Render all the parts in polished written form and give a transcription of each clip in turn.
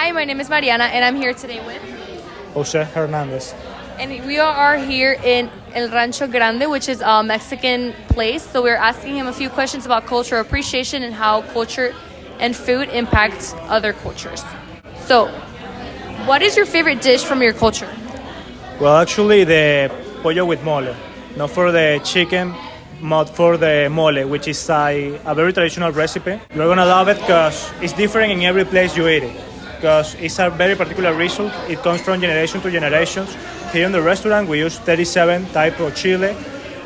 Hi, my name is Mariana, and I'm here today with... Jose Hernandez. And we are here in El Rancho Grande, which is a Mexican place. So we're asking him a few questions about cultural appreciation and how culture and food impact other cultures. So, what is your favorite dish from your culture? Well, actually, the pollo with mole. Not for the chicken, but for the mole, which is a very traditional recipe. You're gonna love it because it's different in every place you eat it. Because it's a very particular result. It comes from generation to generations. Here in the restaurant, we use 37 type of chile,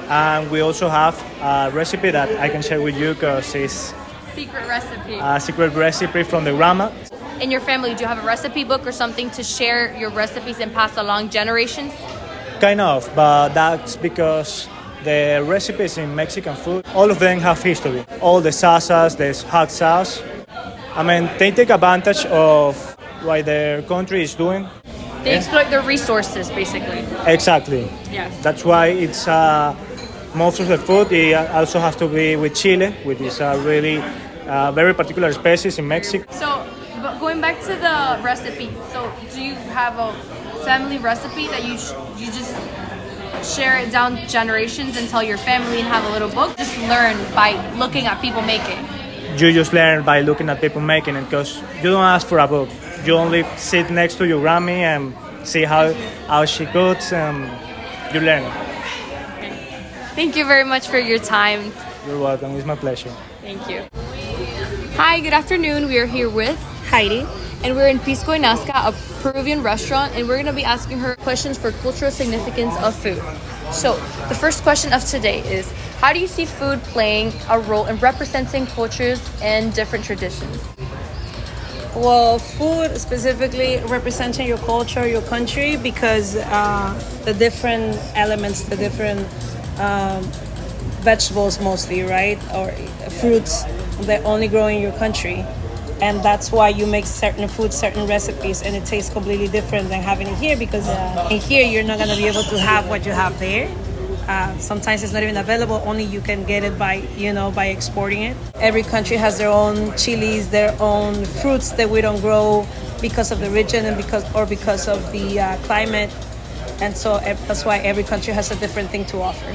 and we also have a recipe that I can share with you because it's Secret recipe. a secret recipe from the grandma. In your family, do you have a recipe book or something to share your recipes and pass along generations? Kind of, but that's because the recipes in Mexican food, all of them have history. All the salsas, the hot sauce. I mean, they take advantage of what their country is doing. They exploit their resources, basically. Exactly. Yes. That's why it's most of the food. It also has to be with chile, which is a really very particular species in Mexico. So, but going back to the recipe, so do you have a family recipe that you just share it down generations and tell your family and have a little book? Just learn by looking at people make it. You just learn by looking at people making it because you don't ask for a book. You only sit next to your Grammy and see how she cooks and you learn it. Thank you very much for your time. You're welcome. It's my pleasure. Thank you. Hi, good afternoon. We are here with Heidi. and we're in Pisco y Nazca, a Peruvian restaurant, and we're going to be asking her questions for cultural significance of food. So, the first question of today is, how do you see food playing a role in representing cultures and different traditions? Well, food specifically representing your culture, your country, because the different elements, the different vegetables mostly, right? Or fruits that only grow in your country. And that's why you make certain foods, certain recipes, and it tastes completely different than having it here, because in here you're not going to be able to have what you have there. Sometimes it's not even available. Only you can get it by exporting it. Every country has their own chilies, their own fruits that we don't grow because of the region and because of the climate. And so that's why every country has a different thing to offer.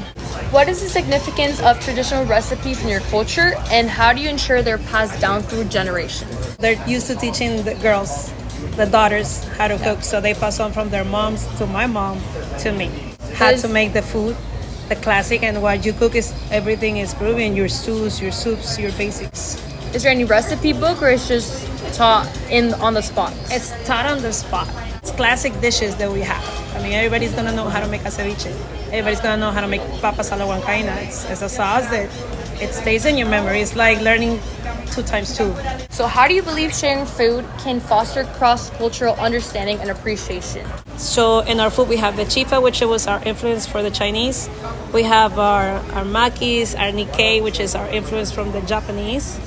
What is the significance of traditional recipes in your culture, and how do you ensure they're passed down through generations? They're used to teaching the girls, the daughters, how to cook. So they pass on from their moms to my mom to me. How to make the food, the classic, and what you cook is everything is Peruvian. Your stews, your soups, your basics. Is there any recipe book, or it's just taught on the spot? It's taught on the spot. It's classic dishes that we have. I mean, everybody's gonna know how to make a ceviche. Everybody's gonna know how to make papas a la huancaina. It's a sauce that it stays in your memory. It's like learning 2 times 2. So how do you believe sharing food can foster cross-cultural understanding and appreciation? So in our food, we have the chifa, which was our influence for the Chinese. We have our makis, our Nikkei, which is our influence from the Japanese.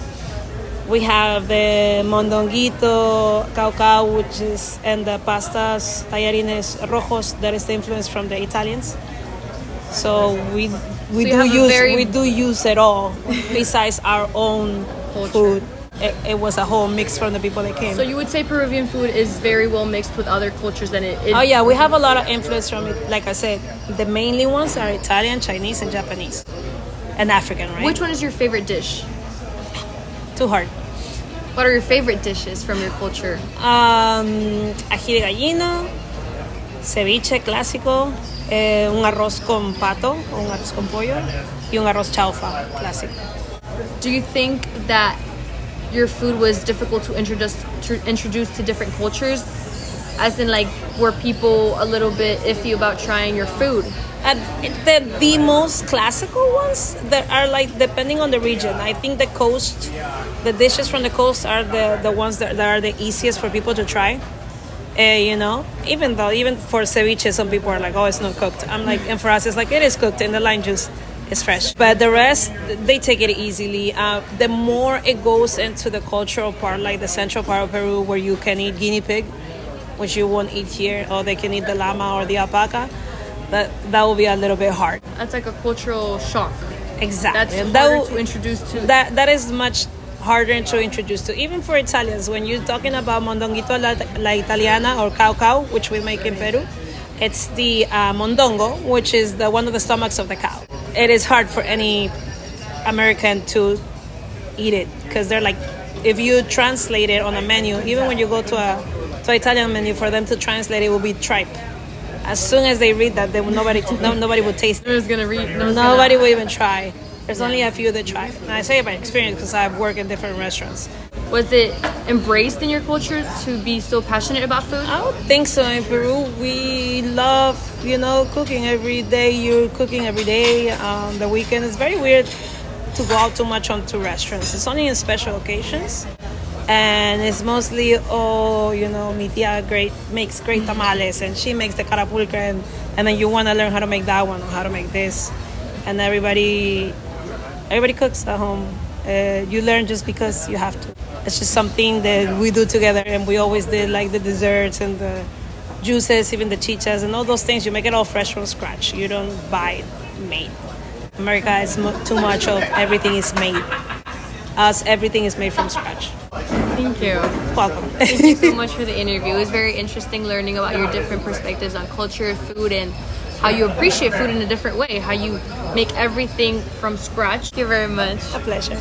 We have the mondonguito, caucao, and the pastas, tallarines rojos, that is the influence from the Italians. So we do use it all besides our own food. It was a whole mix from the people that came. So you would say Peruvian food is very well mixed with other cultures, and Oh yeah, we have a lot of influence from it. Like I said, the mainly ones are Italian, Chinese, and Japanese, and African, right? Which one is your favorite dish? Too hard. What are your favorite dishes from your culture? Ají de gallina, ceviche clásico, un arroz con pato, o un arroz con pollo, y un arroz chaufa clásico. Do you think that your food was difficult to introduce to different cultures? As in, like, were people a little bit iffy about trying your food? The most classical ones that are like depending on the region. I think the coast, the dishes from the coast are the ones that are the easiest for people to try. Even for ceviche, some people are like, oh, it's not cooked. I'm like, and for us, it's like, it is cooked and the lime juice is fresh. But the rest, they take it easily. The more it goes into the cultural part, like the central part of Peru, where you can eat guinea pig, which you won't eat here, or they can eat the llama or the alpaca. That will be a little bit hard. That's like a cultural shock. Exactly. That's harder to introduce to. That is much harder to introduce to. Even for Italians, when you're talking about mondonguito la italiana or cow, which we make in Peru, it's the mondongo, which is the one of the stomachs of the cow. It is hard for any American to eat it because they're like, if you translate it on a menu, even when you go to an Italian menu, for them to translate it will be tripe. As soon as they read that, nobody would taste it. Who's gonna read? Nobody will even try. There's only a few that try. And I say it by experience because I've worked in different restaurants. Was it embraced in your culture to be so passionate about food? I don't think so. In Peru, we love, cooking every day. You're cooking every day. The weekend is very weird to go out too much onto restaurants. It's only in special occasions. And it's mostly, mi tia makes great tamales and she makes the carapulca and then you want to learn how to make that one or how to make this. And everybody cooks at home. You learn just because you have to. It's just something that we do together, and we always did, like the desserts and the juices, even the chichas and all those things. You make it all fresh from scratch. You don't buy it made. America is too much of everything is made. Us, everything is made from scratch. Thank you. Welcome. Thank you so much for the interview. It was very interesting learning about your different perspectives on culture, food, and how you appreciate food in a different way, how you make everything from scratch. Thank you very much. A pleasure.